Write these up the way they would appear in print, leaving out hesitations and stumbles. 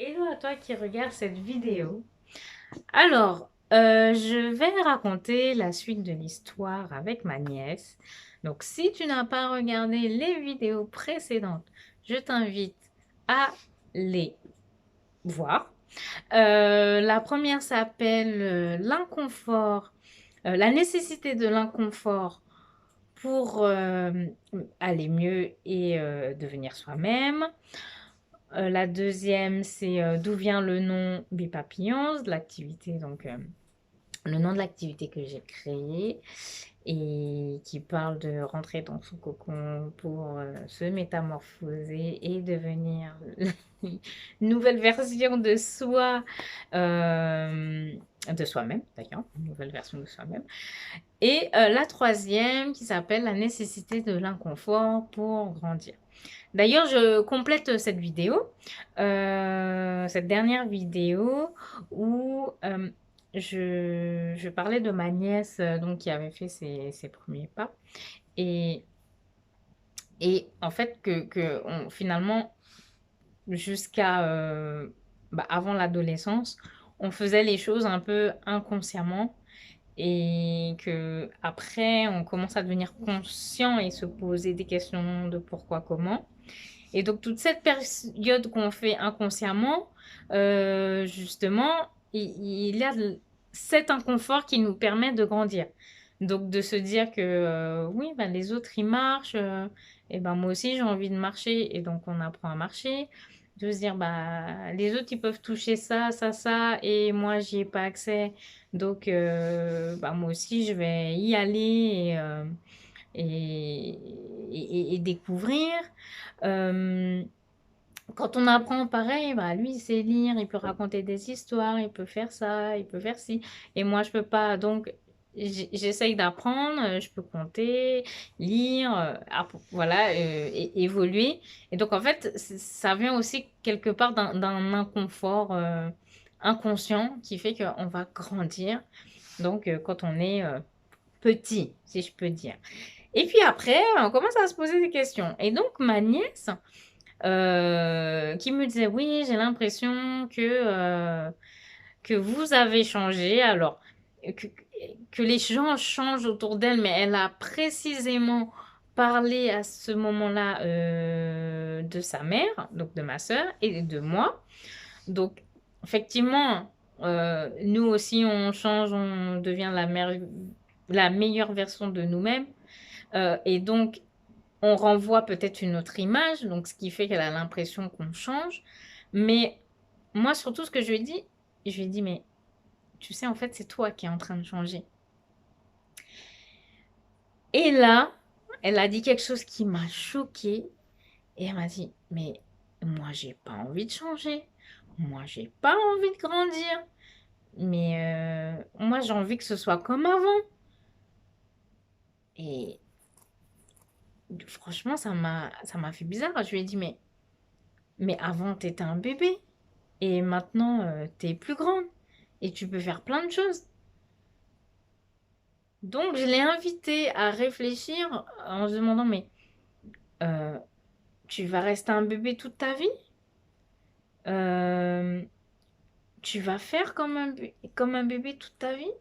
Hello à toi qui regarde cette vidéo. Alors, je vais raconter la suite de l'histoire avec ma nièce. Donc, si tu n'as pas regardé les vidéos précédentes, je t'invite à les voir. La première s'appelle l'inconfort, la nécessité de l'inconfort pour aller mieux et devenir soi-même. La deuxième, c'est d'où vient le nom Bipapillons, de l'activité, donc le nom de l'activité que j'ai créée et qui parle de rentrer dans son cocon pour se métamorphoser et devenir une nouvelle version de soi-même d'ailleurs, une nouvelle version de soi-même. Et la troisième qui s'appelle la nécessité de l'inconfort pour grandir. D'ailleurs, je complète cette vidéo, cette dernière vidéo où je parlais de ma nièce donc, qui avait fait ses premiers pas. Et, et en fait, finalement, jusqu'à avant l'adolescence, on faisait les choses un peu inconsciemment et que après on commence à devenir conscient et se poser des questions de pourquoi, comment. Et donc, toute cette période qu'on fait inconsciemment, justement, il y a cet inconfort qui nous permet de grandir. Donc, de se dire que oui, ben, les autres, ils marchent, et ben moi aussi, j'ai envie de marcher, et donc on apprend à marcher. De se dire, bah, les autres, ils peuvent toucher ça, ça, ça, et moi, j'y ai pas accès. Donc, bah, moi aussi, je vais y aller et, et découvrir. Euh, Quand on apprend pareil, bah, lui, il sait lire, il peut raconter des histoires, il peut faire ça, il peut faire ci. Et moi, je peux pas. Donc, j'essaye d'apprendre, je peux compter, lire, voilà, évoluer. Et donc, en fait, ça vient aussi quelque part d'un inconfort inconscient qui fait qu'on va grandir. Donc, quand on est petit, si je peux dire. Et puis après, on commence à se poser des questions. Et donc, ma nièce, qui me disait, oui, j'ai l'impression que vous avez changé. Alors, que, que les gens changent autour d'elle, mais elle a précisément parlé à ce moment-là de sa mère, donc de ma sœur et de moi. Donc, effectivement, nous aussi, on change, on devient la meilleure version de nous-mêmes. Et donc, on renvoie peut-être une autre image, donc ce qui fait qu'elle a l'impression qu'on change. Mais moi, surtout, ce que je lui ai dit, mais tu sais, en fait, c'est toi qui es en train de changer. Et là, elle a dit quelque chose qui m'a choquée. Et elle m'a dit, mais moi, j'ai pas envie de changer. Moi, j'ai pas envie de grandir. Mais moi, j'ai envie que ce soit comme avant. Et franchement, ça m'a fait bizarre. Je lui ai dit, mais avant, t'étais un bébé. Et maintenant, t'es plus grande. Et tu peux faire plein de choses. Donc, je l'ai invitée à réfléchir en se demandant, mais euh, tu vas rester un bébé toute ta vie? Euh, Tu vas faire comme un bébé toute ta vie?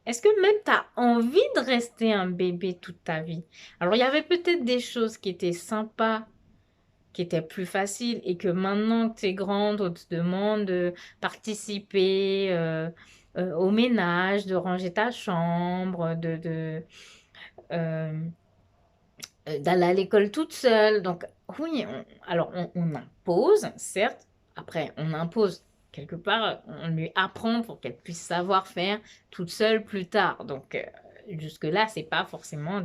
Est-ce que même tu as envie de rester un bébé toute ta vie? Alors, il y avait peut-être des choses qui étaient sympas, qui étaient plus faciles, et que maintenant que tu es grande, on te demande de participer au ménage, de ranger ta chambre, euh, d'aller à l'école toute seule. Donc, oui, alors on impose, certes. Après, on impose quelque part, on lui apprend pour qu'elle puisse savoir faire toute seule plus tard. Donc, jusque-là, c'est pas forcément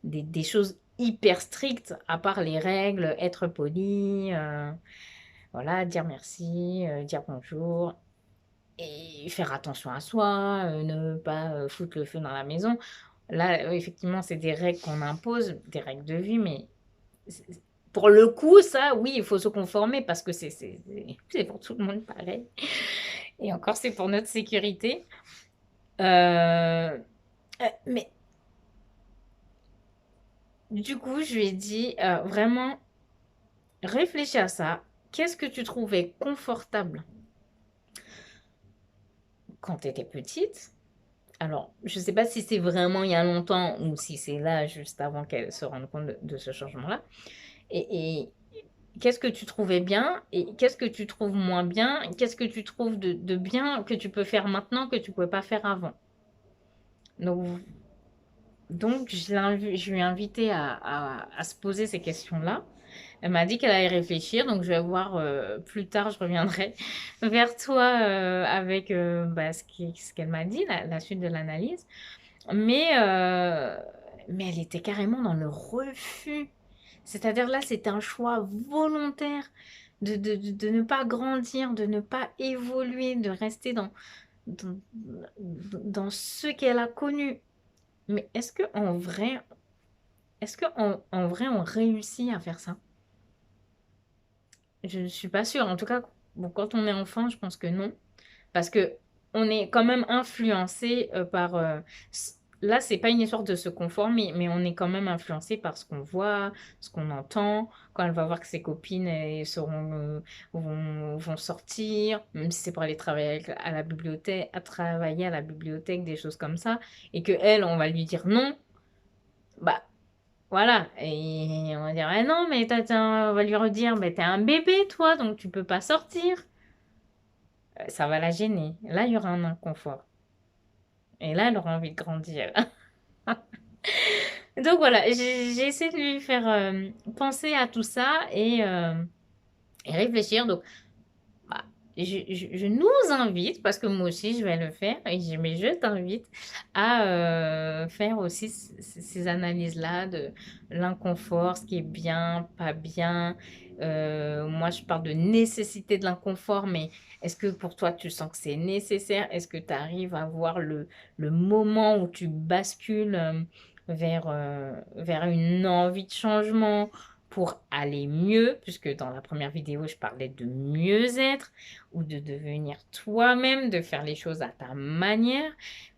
des choses hyper strictes, à part les règles, être poli, voilà, dire merci, dire bonjour. Et faire attention à soi, ne pas foutre le feu dans la maison. Là, effectivement, c'est des règles qu'on impose, des règles de vie, mais pour le coup, ça, oui, il faut se conformer parce que c'est pour tout le monde pareil. Et encore, c'est pour notre sécurité. Mais du coup, je lui ai dit vraiment, réfléchis à ça. qu'est-ce que tu trouvais confortable quand tu étais petite? Alors, je ne sais pas si c'est vraiment il y a longtemps ou si c'est là, juste avant qu'elle se rende compte de ce changement-là. Et qu'est-ce que tu trouvais bien et qu'est-ce que tu trouves moins bien? Qu'est-ce que tu trouves de bien que tu peux faire maintenant que tu ne pouvais pas faire avant? Donc, donc je lui ai invité à se poser ces questions-là. Elle m'a dit qu'elle allait réfléchir, donc je vais voir plus tard, je reviendrai vers toi avec bah, ce qu'elle m'a dit, la suite de l'analyse. Mais, euh, mais elle était carrément dans le refus. C'est-à-dire là, c'était un choix volontaire de ne pas grandir, de ne pas évoluer, de rester dans, dans ce qu'elle a connu. Mais est-ce que en vrai, on réussit à faire ça? Je ne suis pas sûre. En tout cas, bon, quand on est enfant, je pense que non. Parce que on est quand même influencé par... là, c'est pas une histoire de se conformer, mais on est quand même influencé par ce qu'on voit, ce qu'on entend. Quand elle va voir que ses copines vont sortir, même si c'est pour aller travailler à la bibliothèque, à travailler à la bibliothèque, des choses comme ça, et que elle, on va lui dire non, bah voilà. Et on va dire, ah non, mais on va lui redire, mais t'es un bébé, toi, donc tu peux pas sortir. Ça va la gêner. Là, il y aura un inconfort. Et là, elle aura envie de grandir. Donc voilà, j'ai essayé de lui faire penser à tout ça et réfléchir. Donc, bah, je nous invite, parce que moi aussi je vais le faire, mais je t'invite à faire aussi ces analyses-là de l'inconfort, ce qui est bien, pas bien. Moi, je parle de nécessité de l'inconfort, mais est-ce que pour toi, tu sens que c'est nécessaire? Est-ce que tu arrives à voir le moment où tu bascules vers une envie de changement? Pour aller mieux, puisque dans la première vidéo, je parlais de mieux être ou de devenir toi-même, de faire les choses à ta manière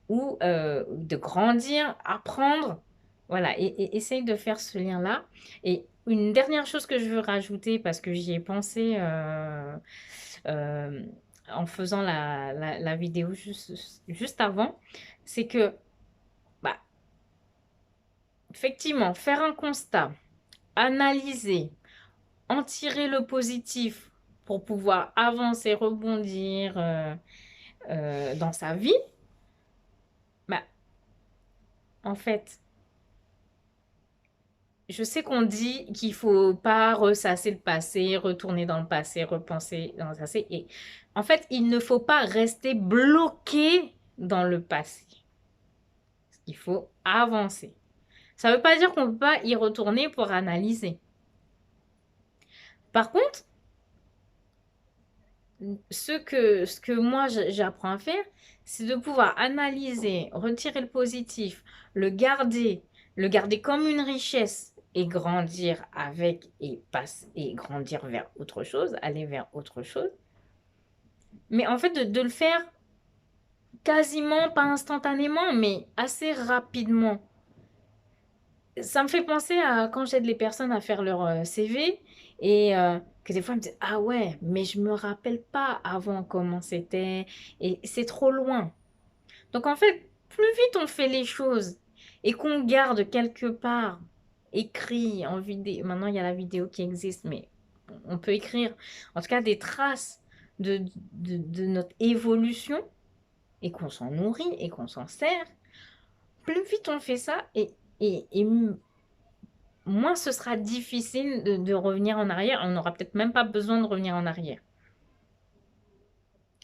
ou de grandir, apprendre. Voilà, et essaye de faire ce lien-là. Et une dernière chose que je veux rajouter, parce que j'y ai pensé euh, en faisant la vidéo juste avant, c'est que, bah, effectivement, faire un constat, analyser, en tirer le positif pour pouvoir avancer, rebondir dans sa vie, bah, en fait, je sais qu'on dit qu'il faut pas ressasser le passé, retourner dans le passé, repenser dans le passé. Et en fait, il ne faut pas rester bloqué dans le passé. Il faut avancer. Ça ne veut pas dire qu'on ne peut pas y retourner pour analyser. Par contre, ce que moi j'apprends à faire, c'est de pouvoir analyser, retirer le positif, le garder comme une richesse et grandir avec et grandir vers autre chose, aller vers autre chose. Mais en fait, de le faire quasiment, pas instantanément, mais assez rapidement. Ça me fait penser à quand j'aide les personnes à faire leur CV et que des fois, elles me disent, ah ouais, mais je me rappelle pas avant comment c'était et c'est trop loin. Donc en fait, plus vite on fait les choses et qu'on garde quelque part écrit en vidéo. Maintenant, il y a la vidéo qui existe, mais on peut écrire en tout cas des traces de notre évolution et qu'on s'en nourrit et qu'on s'en sert. Plus vite on fait ça et moins ce sera difficile de revenir en arrière. On n'aura peut-être même pas besoin de revenir en arrière.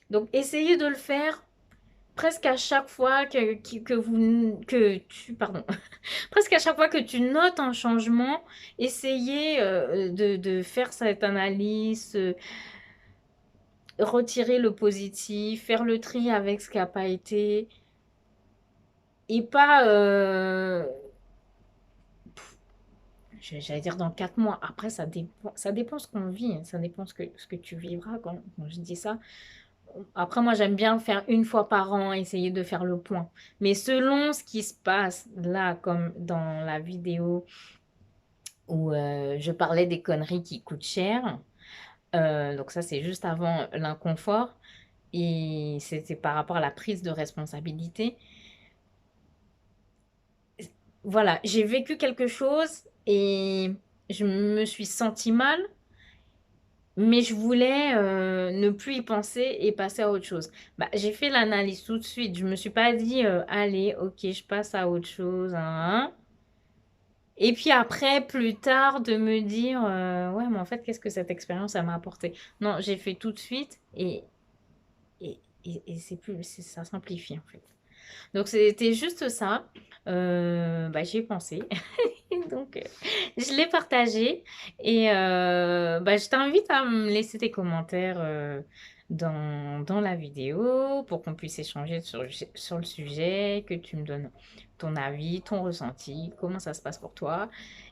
Donc, essayez de le faire presque à chaque fois pardon, presque à chaque fois que tu notes un changement, essayez de faire cette analyse, retirer le positif, faire le tri avec ce qui n'a pas été, et pas j'allais dire dans 4 mois. Après, ça dépend ce qu'on vit, hein. Ça dépend ce que tu vivras quand je dis ça. Après, moi, j'aime bien faire une fois par an, essayer de faire le point. Mais selon ce qui se passe là, comme dans la vidéo où je parlais des conneries qui coûtent cher, Donc ça, c'est juste avant l'inconfort et c'était par rapport à la prise de responsabilité. Voilà, j'ai vécu quelque chose et je me suis sentie mal, mais je voulais, ne plus y penser et passer à autre chose. Bah, j'ai fait l'analyse tout de suite. Je me suis pas dit, «Allez, OK, je passe à autre chose, hein, hein». Et puis après, plus tard, de me dire, «Ouais, mais en fait, qu'est-ce que cette expérience, ça m'a apporté?» Non, j'ai fait tout de suite et c'est plus ça simplifie, en fait. Donc c'était juste ça, bah, j'y ai pensé, donc je l'ai partagé et bah, je t'invite à me laisser tes commentaires, dans la vidéo pour qu'on puisse échanger sur le sujet, que tu me donnes ton avis, ton ressenti, comment ça se passe pour toi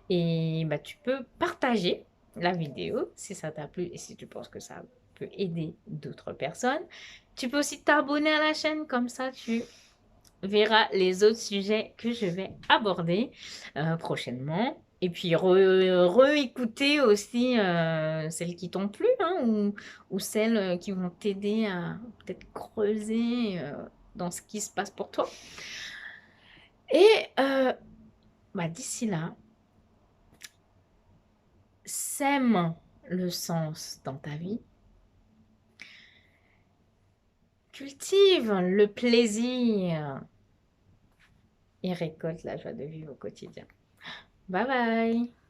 et bah, tu peux partager la vidéo si ça t'a plu et si tu penses que ça peut aider d'autres personnes. Tu peux aussi t'abonner à la chaîne, comme ça tu verras les autres sujets que je vais aborder prochainement. Et puis réécouter aussi celles qui t'ont plu hein, ou celles qui vont t'aider à peut-être creuser dans ce qui se passe pour toi. Et bah, d'ici là, sème le sens dans ta vie. Cultive le plaisir et récolte la joie de vivre au quotidien. Bye bye!